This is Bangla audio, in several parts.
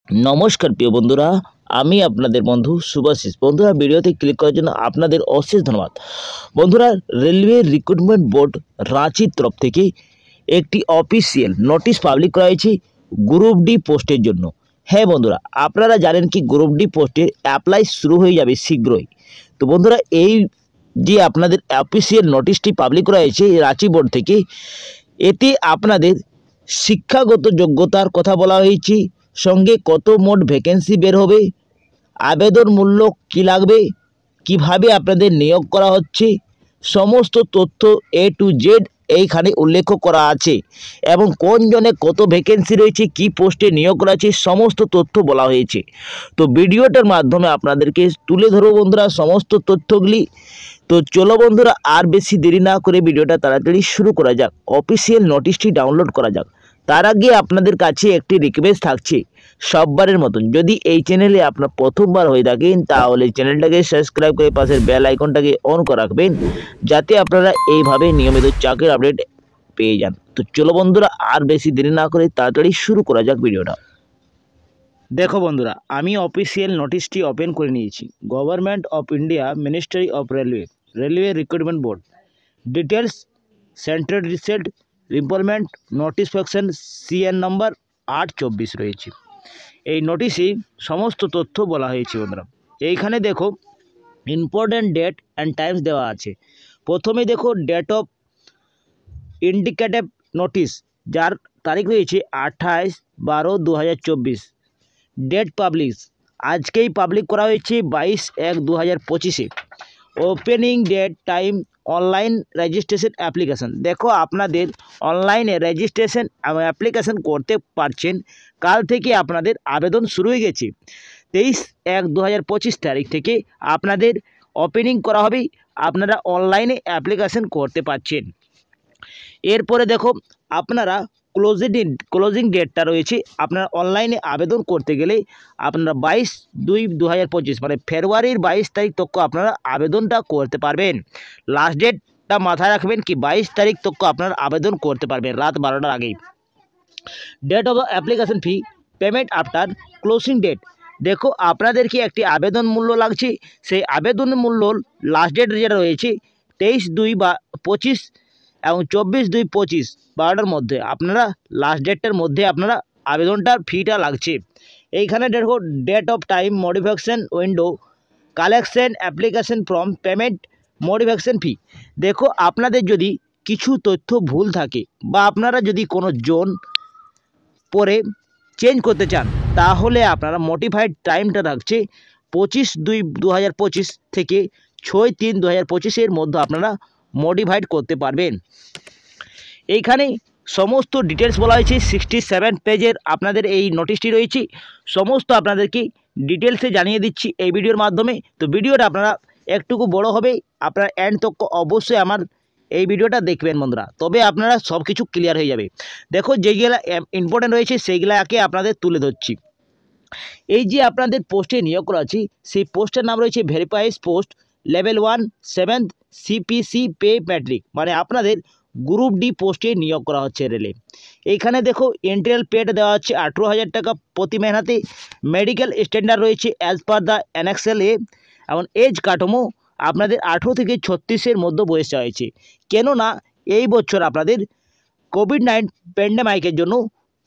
नमस्कार प्रिय बंधुरा আমি আপনাদের বন্ধু শুভাশিস। বন্ধুরা ভিডিওতে ক্লিক করার জন্য আপনাদের অশেষ ধন্যবাদ। বন্ধুরা রেলওয়ে রিক্রুটমেন্ট বোর্ড রাঁচির তরফ থেকে একটি অফিসিয়াল নোটিশ পাবলিক করা হয়েছে গ্রুপ ডি পোস্টের জন্য। হ্যাঁ বন্ধুরা, আপনারা জানেন কি গ্রুপ ডি পোস্টের অ্যাপ্লাই শুরু হয়ে যাবে শীঘ্রই। তো বন্ধুরা এই যে আপনাদের অফিসিয়াল নোটিশটি পাবলিক করা হয়েছে রাঁচি বোর্ড থেকে, এতে আপনাদের শিক্ষাগত যোগ্যতার কথা বলা হয়েছে, সঙ্গে কত মোট ভ্যাকেন্সি বের হবে, আবেদন মূল্য কী লাগবে, কিভাবে আপনাদের নিয়োগ করা হচ্ছে, সমস্ত তথ্য এ টু জেড এইখানে উল্লেখ করা আছে এবং কোন জনে কত ভ্যাকেন্সি রয়েছে, কি পোস্টে নিয়োগ করা আছে, সমস্ত তথ্য বলা হয়েছে। তো ভিডিওটার মাধ্যমে আপনাদেরকে তুলে ধরো বন্ধুরা সমস্ত তথ্যগুলি। তো চলো বন্ধুরা আর বেশি দেরি না করে ভিডিওটা তাড়াতাড়ি শুরু করা যাক, অফিসিয়াল নোটিশটি ডাউনলোড করা যাক। তার আগে আপনাদের কাছে একটি রিকোয়েস্ট থাকছে, সববারের মতন যদি এই চ্যানেলে আপনার প্রথমবার হয়ে থাকেন তাহলে চ্যানেলটাকে সাবস্ক্রাইব করে পাশের বেল আইকনটাকে অন করে রাখবেন, যাতে আপনারা এইভাবে নিয়মিত চাকরির আপডেট পেয়ে যান। তো চলো বন্ধুরা আর বেশি দেরি না করে তাড়াতাড়ি শুরু করা যাক ভিডিওটা। দেখো বন্ধুরা, আমি অফিসিয়াল নোটিশটি ওপেন করে নিয়েছি। Government of India, ministry of railway recruitment board, details, central recent employment notification CN number 824 রয়েছে। এই নোটিশে সমস্ত তথ্য বলা হয়েছে বন্ধুরা। এইখানে দেখো ইম্পর্টেন্ট ডেট অ্যান্ড টাইমস দেওয়া আছে। প্রথমে দেখো ডেট অফ ইন্ডিকেটিভ নোটিশ, যার তারিখ রয়েছে 28/12/2024। ডেট পাবলিশ, আজকেই পাবলিক করা হয়েছে 22/1/2025-এ। Opening date time online registration application, দেখো আপনাদের অনলাইনে রেজিস্ট্রেশন অ্যাপ্লিকেশন করতে পারছেন। কাল থেকে আপনাদের আবেদন শুরু হয়ে গেছে। 23/1/2025 তারিখ থেকে আপনাদের ওপেনিং করা হবে, আপনারা অনলাইনে অ্যাপ্লিকেশন করতে পারছেন। এরপরে দেখো আপনারা ক্লোজিং ডেটটা রয়েছে, আপনারা অনলাইনে আবেদন করতে গেলে আপনারা 22/2/2025 মানে ফেব্রুয়ারির 22 তারিখ তক আপনারা আবেদনটা করতে পারবেন। লাস্ট ডেটটা মাথায় রাখবেন কি 22 তারিখ তক আপনারা আবেদন করতে পারবেন রাত 12টার আগেই। Date of application fee payment after closing date, দেখো আপনাদেরকে একটি আবেদন মূল্য লাগছে, সেই আবেদন মূল্য লাস্ট ডেট যেটা রয়েছে 23/2/25 এবং 24/2/25 12টার মধ্যে আপনারা লাস্ট ডেটটার মধ্যে আপনারা আবেদনটার ফিটা লাগছে। এইখানে দেখো date of time modification window collection application form payment modification fee, দেখো আপনাদের যদি কিছু তথ্য ভুল থাকে বা আপনারা যদি কোনো জোন পরে চেঞ্জ করতে চান তাহলে আপনারা মডিফাইড টাইমটা থাকছে 25/2/2025 থেকে 6/3/2025 মধ্যে আপনারা মডিফাইড করতে পারবেন। এইখানে সমস্ত ডিটেলস বলা হয়েছে, 67 পেজের আপনাদের এই নোটিশটি রয়েছে। সমস্ত আপনাদেরকে ডিটেলসে জানিয়ে দিচ্ছি এই ভিডিওর মাধ্যমে। তো ভিডিওটা আপনারা একটুকু বড় হবে, আপনারা এন্ড তক অবশ্যই আমার এই ভিডিওটা দেখবেন বন্ধুরা, তবে আপনারা সব কিছু ক্লিয়ার হয়ে যাবে। দেখো যেগুলা ইম্পর্টেন্ট রয়েছে সেইগুলাকে আপনাদের তুলে ধরছি। এই যে আপনাদের পোস্টে নিয়োগ করা আছে সেই পোস্টের নাম রয়েছে verified post level 1 7th CPC pay matric, মানে আপনাদের গ্রুপ ডি পোস্টে নিয়োগ করা হচ্ছে রেলে। এইখানে দেখো এন্ট্রিয়াল পেড দেওয়া হচ্ছে 18,000 টাকা প্রতি মেহনাতে। মেডিকেল স্ট্যান্ডার্ড রয়েছে অ্যাজ পার দ্য অ্যানেক্সেল এ, এবং এজ কাঠামো আপনাদের 18 থেকে 36-এর মধ্যে বয়স চাওয়া হয়েছে। কেননা এই বছর আপনাদের কোভিড-19 প্যান্ডেমিকের জন্য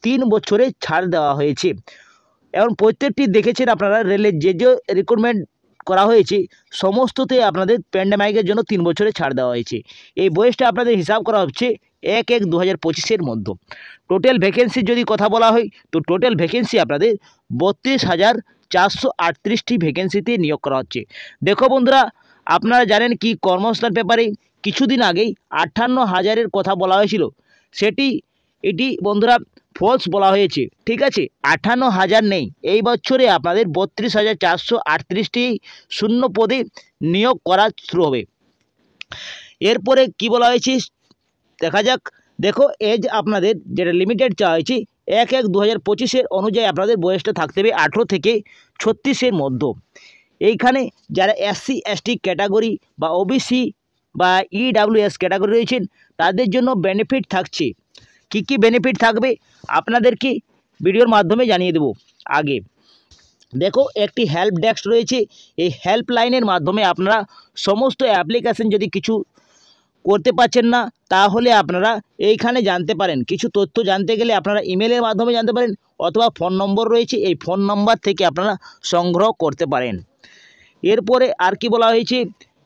3 বছরের ছাড় দেওয়া হয়েছে। এবং প্রত্যেকটি দেখেছেন আপনারা রেলের যে রিক্রুটমেন্ট করা হয়েছে সমস্ততে আপনাদের প্যান্ডেমিকের জন্য 3 বছরের ছাড় দেওয়া হয়েছে। এই বয়সটা আপনাদের হিসাব করা হচ্ছে 1/1/2025-এর মধ্যে। টোটাল ভ্যাকেন্সির যদি কথা বলা হয় তো টোটাল ভ্যাকেন্সি আপনাদের 32,438টি ভ্যাকেন্সিতে নিয়োগ করা হচ্ছে। দেখো বন্ধুরা, আপনারা জানেন কি কর্মসংস্থান পেপারে কিছুদিন আগেই 58,000-এর কথা বলা হয়েছিল, এটি বন্ধুরা ফলস বলা হয়েছে। ঠিক আছে, 58,000 নেই, এই বছরে আপনাদের 32,438টি শূন্য পদে নিয়োগ করা শুরু হবে। এরপরে কি বলা হয়েছে দেখা যাক। দেখো এজ আপনাদের যেটা লিমিটেড চাওয়া হয়েছে 1/1/2025-এর অনুযায়ী আপনাদের বয়সটা থাকতে হবে 18 থেকে 36-এর মধ্যে। এইখানে যারা SC ST ক্যাটাগরি বা OBC বা EWS ক্যাটাগরি রয়েছেন তাদের জন্য বেনিফিট থাকছে। কি কি বেনিফিট থাকবে আপনাদেরকে ভিডিওর মাধ্যমে জানিয়ে দেব। আগে দেখো একটি হেল্প ডেস্ক রয়েছে। এই হেল্পলাইনের মাধ্যমে আপনারা সমস্ত অ্যাপ্লিকেশন যদি কিছু করতে পারছেন না তাহলে আপনারা এইখানে জানতে পারেন। কিছু তথ্য জানতে গেলে আপনারা ইমেলের মাধ্যমে জানতে পারেন, অথবা ফোন নম্বর রয়েছে, এই ফোন নম্বর থেকে আপনারা সংগ্রহ করতে পারেন। এরপরে আর কি বলা হয়েছে,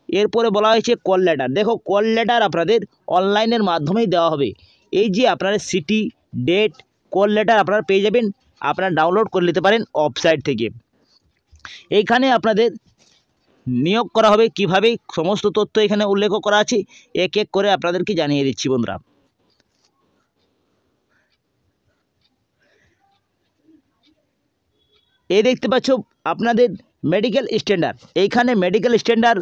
এরপরে বলা হয়েছে কল লেটার। দেখো কল লেটার আপনাদের অনলাইনের মাধ্যমেই দেওয়া হবে। এই যে আপনারা সিটি, ডেট, কল লেটার আপনারা পেয়ে যাবেন, আপনারা ডাউনলোড করে নিতে পারেন ওয়েবসাইট থেকে। এইখানে আপনাদের নিয়োগ করা হবে কিভাবে, সমস্ত তথ্য এখানে উল্লেখ করা আছে, এক এক করে আপনাদেরকে জানিয়ে দিচ্ছি বন্ধুরা। এই দেখতে পাচ্ছ আপনাদের মেডিকেল স্ট্যান্ডার্ড। এইখানে মেডিকেল স্ট্যান্ডার্ড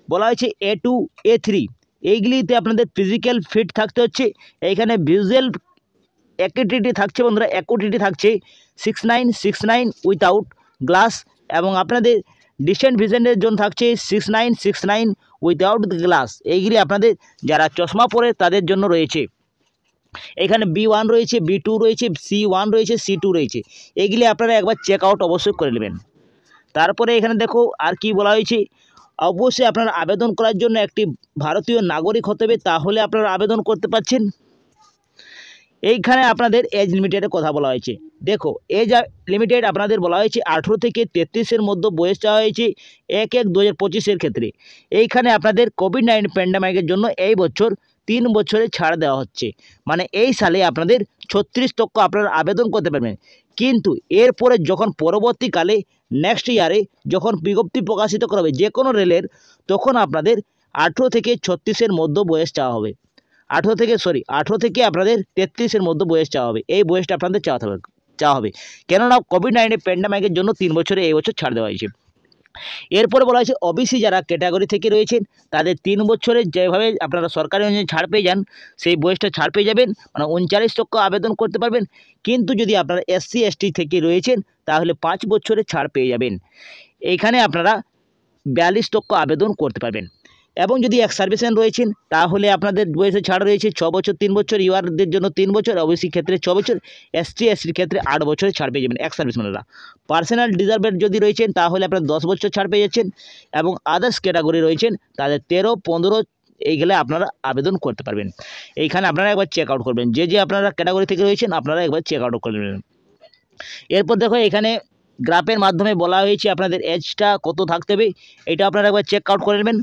বলা হয়েছে A2 A3। এইগুলিতে আপনাদের ফিজিক্যাল ফিট থাকতে হচ্ছে। এইখানে ভিজুয়াল অ্যাকুইটি থাকছে বন্ধুরা, অ্যাকুইটি থাকছে 6969 উইথাউট গ্লাস, এবং আপনাদের ডিসেন্ট ভিশনের জন্য থাকছে 6969 উইথাউট গ্লাস। এইগুলি আপনাদের যারা চশমা পরে তাদের জন্য রয়েছে। এখানে B1 রয়েছে, B2 রয়েছে, C1 রয়েছে, C2 রয়েছে। এগুলি আপনারা একবার চেক আউট অবশ্যই করে নেবেন। তারপরে এখানে দেখো আর কি বলা হয়েছে, অবশ্যই আপনারা আবেদন করার জন্য একটি ভারতীয় নাগরিক হতে হবে, তাহলে আপনারা আবেদন করতে পারছেন। এইখানে আপনাদের এজ লিমিটেডের কথা বলা হয়েছে। দেখো এজ লিমিটেড আপনাদের বলা হয়েছে 18 থেকে 33-এর মধ্যে বয়স চাওয়া হয়েছে 1/1/2025-এর ক্ষেত্রে। এইখানে আপনাদের কোভিড-19 প্যান্ডামিকের জন্য এই বছর 3 বছরের ছাড় দেওয়া হচ্ছে, মানে এই সালে আপনাদের 36% আপনারা আবেদন করতে পারবেন। কিন্তু এরপরে যখন পরবর্তীকালে নেক্সট ইয়ারে যখন বিজ্ঞপ্তি প্রকাশিত করা হবে যে কোনো রেলের, তখন আপনাদের 18 থেকে 36-এর মধ্যে বয়স চাওয়া হবে। 18 থেকে আপনাদের 33-এর মধ্যে বয়স চাওয়া হবে। এই বয়সটা আপনাদের চাওয়া হবে, কেননা কোভিড-19 প্যান্ডামিকের জন্য 3 বছরে এই বছর ছাড় দেওয়া হয়েছে। এরপরে বলা হয়েছে ওবিসি যারা ক্যাটাগরি থেকে রয়েছেন তাদের 3 বছরের যেভাবে আপনারা সরকারি অনুযায়ী ছাড় পেয়ে যান, সেই বয়সটা ছাড় পেয়ে যাবেন, মানে 39% আবেদন করতে পারবেন। কিন্তু যদি আপনারা SC ST থেকে রয়েছেন তাহলে 5 বছরের ছাড় পেয়ে যাবেন। এইখানে আপনারা 42% আবেদন করতে পারবেন। এবং যদি এক্স সার্ভিসম্যান রয়েছেন তাহলে আপনাদের বয়সে ছাড় রয়েছে 6 বছর, 3 বছর, ইউআরদের জন্য 3 বছর, ওবিসি ক্ষেত্রে 6 বছর, ST SCর ক্ষেত্রে 8 বছরের ছাড় পেয়ে যাবেন এক্স সার্ভিসম্যানরা। পার্সোনাল রিজার্ভের যদি রয়েছেন তাহলে আপনারা 10 বছর ছাড় পেয়ে যাচ্ছেন, এবং আদার্স ক্যাটাগরি রয়েছেন তাদের 13, 15 এইগুলো আপনারা আবেদন করতে পারবেন। এইখানে আপনারা একবার চেক আউট করবেন, যে আপনারা ক্যাটাগরি থেকে রয়েছেন আপনারা একবার চেক আউট করে নেবেন। এরপর দেখো এখানে গ্রাফের মাধ্যমে বলা হয়েছে আপনাদের এজটা কত থাকতে হবে, এটা আপনারা একবার চেক আউট করে নেবেন।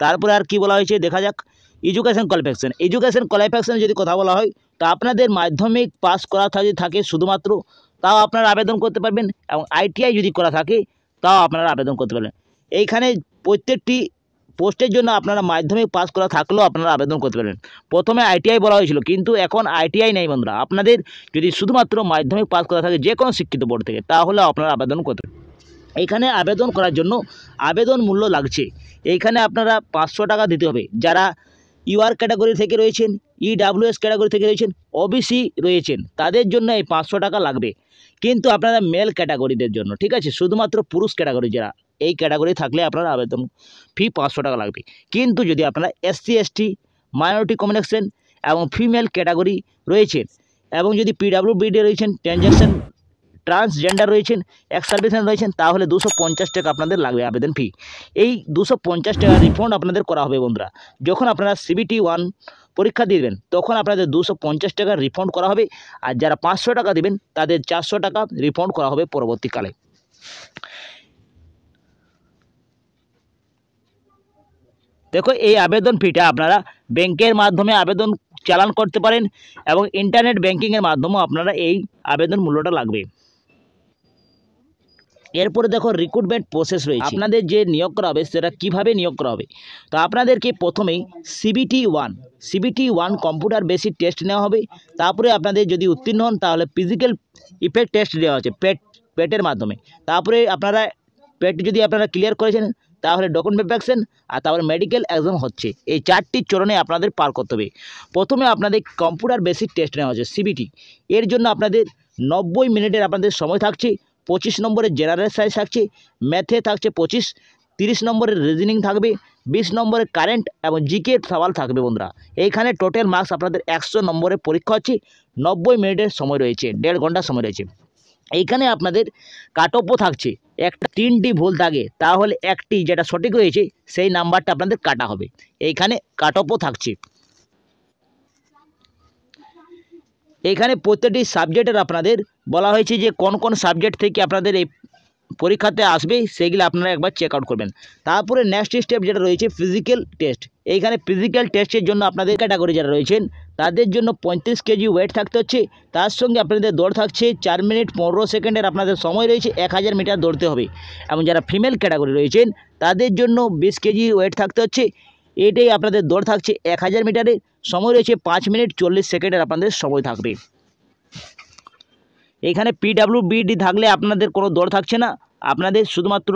তারপরে আর কি বলা হয়েছে দেখা যাক। এডুকেশন কোয়ালিফিকেশন যদি কথা বলা হয়, তো আপনাদের মাধ্যমিক পাস করা থাকে শুধুমাত্র, তাও আপনারা আবেদন করতে পারবেন, এবং ITI যদি করা থাকে তাও আপনারা আবেদন করতে পারবেন। এইখানে প্রত্যেকটি পোস্টের জন্য আপনারা মাধ্যমিক পাস করা থাকলেও আপনারা আবেদন করতে পারবেন। প্রথমে ITI বলা হয়েছিল, কিন্তু এখন ITI নেই বন্ধুরা। আপনাদের যদি শুধুমাত্র মাধ্যমিক পাস করা থাকে যে কোনো শিক্ষিত বোর্ড থেকে, তাহলে আপনারা আবেদন করতে পারবেন। এইখানে আবেদন করার জন্য আবেদন মূল্য লাগছে, এইখানে আপনারা 500 টাকা দিতে হবে। যারা UR ক্যাটাগরি থেকে রয়েছেন, EWS ক্যাটাগরি থেকে রয়েছেন, OBC রয়েছেন, তাদের জন্য এই 500 টাকা লাগবে। কিন্তু আপনারা মেল ক্যাটাগরিদের জন্য, ঠিক আছে, শুধুমাত্র পুরুষ ক্যাটাগরি যারা, এই ক্যাটাগরি থাকলে আপনারা আবেদন ফি 500 টাকা লাগবে। কিন্তু যদি আপনারা SC ST, মাইনরিটি কমিউনিকেশন এবং ফিমেল ক্যাটাগরি রয়েছেন, এবং যদি PWBD রয়েছেন, ট্রান্সজেন্ডার রয়েছেন, এক্স সার্ভিসম্যান রয়েছেন, তাহলে 250 টাকা আপনাদের লাগবে আবেদন ফি। এই 250 টাকা রিফান্ড আপনাদের করা হবে বন্ধুরা। যখন আপনারা CBT 1 পরীক্ষা দিবেন তখন আপনাদের 250 টাকা রিফান্ড করা হবে, আর যারা 500 টাকা দেবেন তাদের 400 টাকা রিফান্ড করা হবে পরবর্তীকালে। দেখো এই আবেদন ফিটা আপনারা ব্যাংকের মাধ্যমে আবেদন চালান করতে পারেন, এবং ইন্টারনেট ব্যাংকিংয়ের মাধ্যমেও আপনারা এই আবেদন মূল্যটা লাগবে। এরপরে দেখো রিক্রুটমেন্ট প্রসেস রয়েছে, আপনাদের যে নিয়োগ করা হবে সেটা কীভাবে নিয়োগ করা হবে। তো আপনাদেরকে প্রথমেই CBT 1 কম্পিউটার বেসিক টেস্ট নেওয়া হবে। তারপরে আপনাদের যদি উত্তীর্ণ হন তাহলে ফিজিক্যাল ইফেক্ট টেস্ট দেওয়া হচ্ছে পেটের মাধ্যমে। তারপরে আপনারা পেট যদি আপনারা ক্লিয়ার করেছেন তাহলে ডকুমেন্ট ভেরিফিকেশন, আর তারপরে মেডিকেল এক্সাম হচ্ছে। এই 4টি চরণে আপনাদের পার করতে হবে। প্রথমে আপনাদের কম্পিউটার বেসিক টেস্ট নেওয়া হচ্ছে CBT, এর জন্য আপনাদের 90 মিনিটের আপনাদের সময় থাকছে। 25 নম্বরের জেনারেল সায়েন্স থাকছে, ম্যাথে থাকছে 25, 30 নম্বরের রিজনিং থাকবে, 20 নম্বরের কারেন্ট এবং জিকে সওয়াল থাকবে বন্ধুরা। এইখানে টোটাল মার্কস আপনাদের 100 নম্বরের পরীক্ষা হচ্ছে। 90 মিনিটের সময় রয়েছে, 1.5 ঘন্টা সময় রয়েছে। এইখানে আপনাদের কাট অফও থাকছে, একটা 3টি ভুল থাকে তাহলে একটি যেটা সঠিক রয়েছে সেই নাম্বারটা আপনাদের কাটা হবে। এইখানে কাট অফও থাকছে। এইখানে প্রত্যেকটি সাবজেক্টের আপনাদের বলা হয়েছে যে কোন কোন সাবজেক্ট থেকে আপনাদের এই পরীক্ষাতে আসবে সেগুলো আপনারা একবার চেক আউট করবেন। তারপরে নেক্সট স্টেপ যেটা রয়েছে ফিজিক্যাল টেস্ট। এইখানে ফিজিক্যাল টেস্টের জন্য আপনাদের ক্যাটাগরি যারা রয়েছেন তাদের জন্য 35 কেজি ওয়েট থাকতে হচ্ছে, তার সঙ্গে আপনাদের দৌড় থাকছে 4 মিনিট 15 সেকেন্ডের আপনাদের সময় রয়েছে, 1000 মিটার দৌড়তে হবে। এবং যারা ফিমেল ক্যাটাগরি রয়েছেন তাদের জন্য 20 কেজি ওয়েট থাকতে হচ্ছে, এটাই আপনাদের দৌড় থাকছে 1000 মিটারের সময় রয়েছে 5 মিনিট 40 সেকেন্ডের আপনাদের সময় থাকবে। এখানে পিডাব্লিউবিডি থাকলে আপনাদের কোনো দৌড় থাকছে না, আপনাদের শুধুমাত্র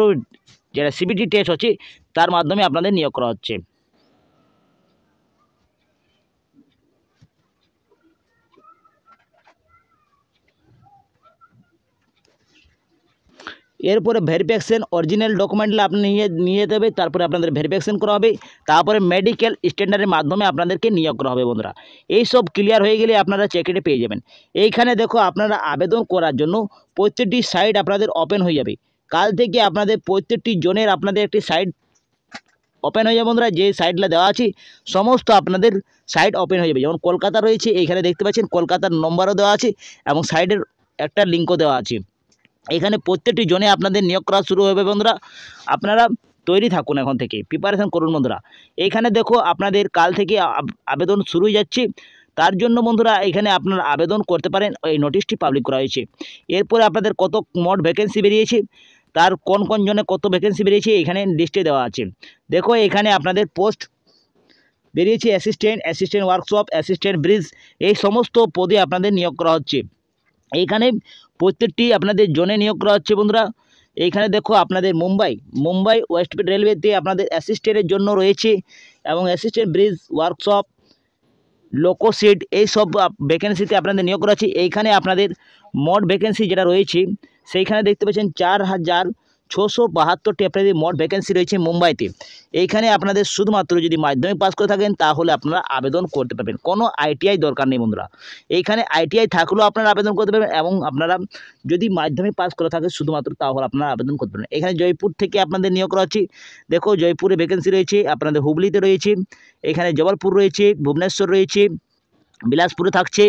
যেটা সিবিটি টেস্ট হচ্ছে তার মাধ্যমে আপনাদের নিয়োগ করা হচ্ছে। এরপরে ভেরিফিকেশন অরিজিনাল ডকুমেন্টগুলো আপনি নিয়ে যেতে হবে, তারপরে আপনাদের ভেরিফিকেশন করা হবে, তারপরে মেডিকেল স্ট্যান্ডার্ডের মাধ্যমে আপনাদেরকে নিয়োগ করা হবে। বন্ধুরা এই সব ক্লিয়ার হয়ে গেলে আপনারা চাকরিটা পেয়ে যাবেন। এইখানে দেখো আপনারা আবেদন করার জন্য প্রত্যেকটি সাইট আপনাদের ওপেন হয়ে যাবে। কাল থেকে আপনাদের প্রত্যেকটি জনের আপনাদের একটি সাইট ওপেন হয়ে যাবে। বন্ধুরা যে সাইটগুলো দেওয়া আছে সমস্ত আপনাদের সাইট ওপেন হয়ে যাবে। যেমন কলকাতা রয়েছে, এইখানে দেখতে পাচ্ছেন কলকাতার নম্বরও দেওয়া আছে এবং সাইডের একটা লিঙ্কও দেওয়া আছে। এখানে প্রত্যেকটি জনে আপনাদের নিয়োগ করা শুরু হবে। বন্ধুরা আপনারা তৈরি থাকুন, এখন থেকে প্রিপারেশন করুন। বন্ধুরা এইখানে দেখো আপনাদের কাল থেকে আবেদন শুরু হয়ে যাচ্ছে, তার জন্য বন্ধুরা এখানে আপনারা আবেদন করতে পারেন। এই নোটিশটি পাবলিক করা হয়েছে। এরপরে আপনাদের কত মোট ভ্যাকেন্সি বেরিয়েছে, তার কোন কোন জনে কত ভ্যাকেন্সি বেরিয়েছে এখানে লিস্টে দেওয়া আছে। দেখো এখানে আপনাদের পোস্ট বেরিয়েছে অ্যাসিস্ট্যান্ট ওয়ার্কশপ, অ্যাসিস্ট্যান্ট ব্রিজ, এই সমস্ত পদে আপনাদের নিয়োগ করা হচ্ছে। এইখানে প্রত্যেকটি আপনাদের জোনে নিয়োগ করা হচ্ছে। বন্ধুরা এইখানে দেখো আপনাদের মুম্বাই ওয়েস্ট রেলওয়েতে আপনাদের অ্যাসিস্ট্যান্টের জন্য রয়েছে এবং অ্যাসিস্ট্যান্ট ব্রিজ ওয়ার্কশপ লোকোসিড এই সব ভ্যাকেন্সিতে আপনাদের নিয়োগ করা হচ্ছে। এইখানে আপনাদের মোট ভ্যাকেন্সি যেটা রয়েছে সেইখানে দেখতে পাচ্ছেন 4672টি আপনাদের মোট ভ্যাকেন্সি রয়েছে মুম্বাইতে। এইখানে আপনাদের শুধুমাত্র যদি মাধ্যমিক পাস করে থাকেন তাহলে আপনারা আবেদন করতে পারবেন, কোনো আইটিআই দরকার নেই। বন্ধুরা এইখানে আইটিআই থাকলেও আপনারা আবেদন করতে পারবেন এবং আপনারা যদি মাধ্যমিক পাস করে থাকেন শুধুমাত্র তাহলে আপনারা আবেদন করতে পারবেন। এখানে জয়পুর থেকে আপনাদের নিয়োগ করা হচ্ছে। দেখো জয়পুরে ভ্যাকেন্সি রয়েছে, আপনাদের হুগলিতে রয়েছে, এখানে জবলপুর রয়েছে, ভুবনেশ্বর রয়েছে, বিলাসপুরে থাকছে,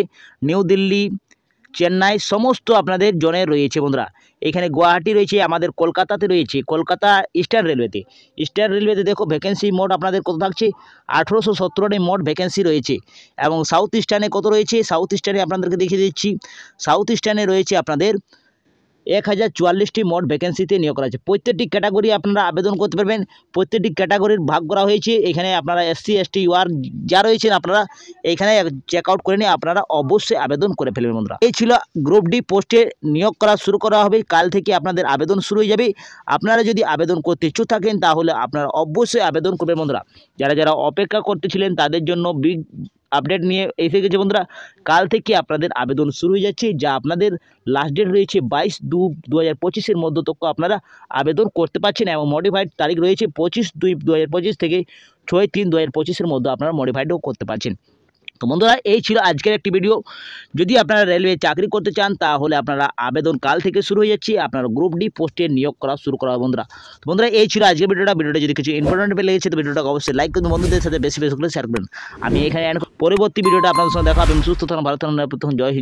নিউ দিল্লি, চেন্নাই সমস্ত আপনাদের জনের রয়েছে। বন্ধুরা এখানে গুয়াহাটি রয়েছে, আমাদের কলকাতাতে রয়েছে, কলকাতা ইস্টার্ন রেলওয়েতে দেখো ভ্যাকেন্সি মোট আপনাদের কত থাকছে 1817টি মোট ভ্যাকেন্সি রয়েছে। এবং সাউথ ইস্টার্নে কত রয়েছে, সাউথ ইস্টার্নে আপনাদেরকে দেখিয়ে দিচ্ছি, সাউথ ইস্টার্নে রয়েছে আপনাদের 1044টি মোট ভ্যাকেন্সিতে নিয়োগ করা হয়েছে। প্রত্যেকটি ক্যাটাগরি আপনারা আবেদন করতে পারবেন, প্রত্যেকটি ক্যাটাগরির ভাগ করা হয়েছে। এখানে আপনারা এসসি এসটি ইউআর যা রয়েছেন আপনারা এখানে চেক আউট করে নিয়ে আপনারা অবশ্যই আবেদন করে ফেলবেন। বন্ধুরা এই ছিল গ্রুপ ডি পোস্টে নিয়োগ করা শুরু করা হবে, কাল থেকে আপনাদের আবেদন শুরু হয়ে যাবে। আপনারা যদি আবেদন করতে ইচ্ছুক থাকেন তাহলে আপনারা অবশ্যই আবেদন করবেন। বন্ধুরা যারা যারা অপেক্ষা করতেছিলেন তাদের জন্য বিগ আপডেট নিয়ে এসে গেছে। বন্ধুরা কাল থেকে আপনাদের আবেদন শুরু হয়ে যাচ্ছে, যা আপনাদের লাস্ট ডেট রয়েছে 22/2/2025-এর মধ্যে তক আপনারা আবেদন করতে পারছেন এবং মডিফাইড তারিখ রয়েছে 25/2/2025 থেকে 6/3/2025-এর মধ্যে আপনারা মডিফাইডও করতে পারছেন। তো বন্ধুরা এই ছিল আজকের একটি ভিডিও। যদি আপনারা রেলওয়ে চাকরি করতে চান তাহলে আপনারা আবেদন কাল থেকে শুরু হয়ে যাচ্ছে, আপনারা গ্রুপ ডি পোস্টে নিয়োগ করা শুরু করা হবে। বন্ধুরা এই ছিল আজকের ভিডিওটা যদি কিছু ইম্পর্টেন্ট লেগেছে তো ভিডিওটাকে অবশ্যই লাইক করুন, বন্ধুদের সাথে বেশি বেশি করে শেয়ার করুন। আমি এখানে পরবর্তী ভিডিওটা আপনাদের সঙ্গে দেখা হবে। সুস্থ থাকুন, ভালো থাকুন, জয় হিন্দ।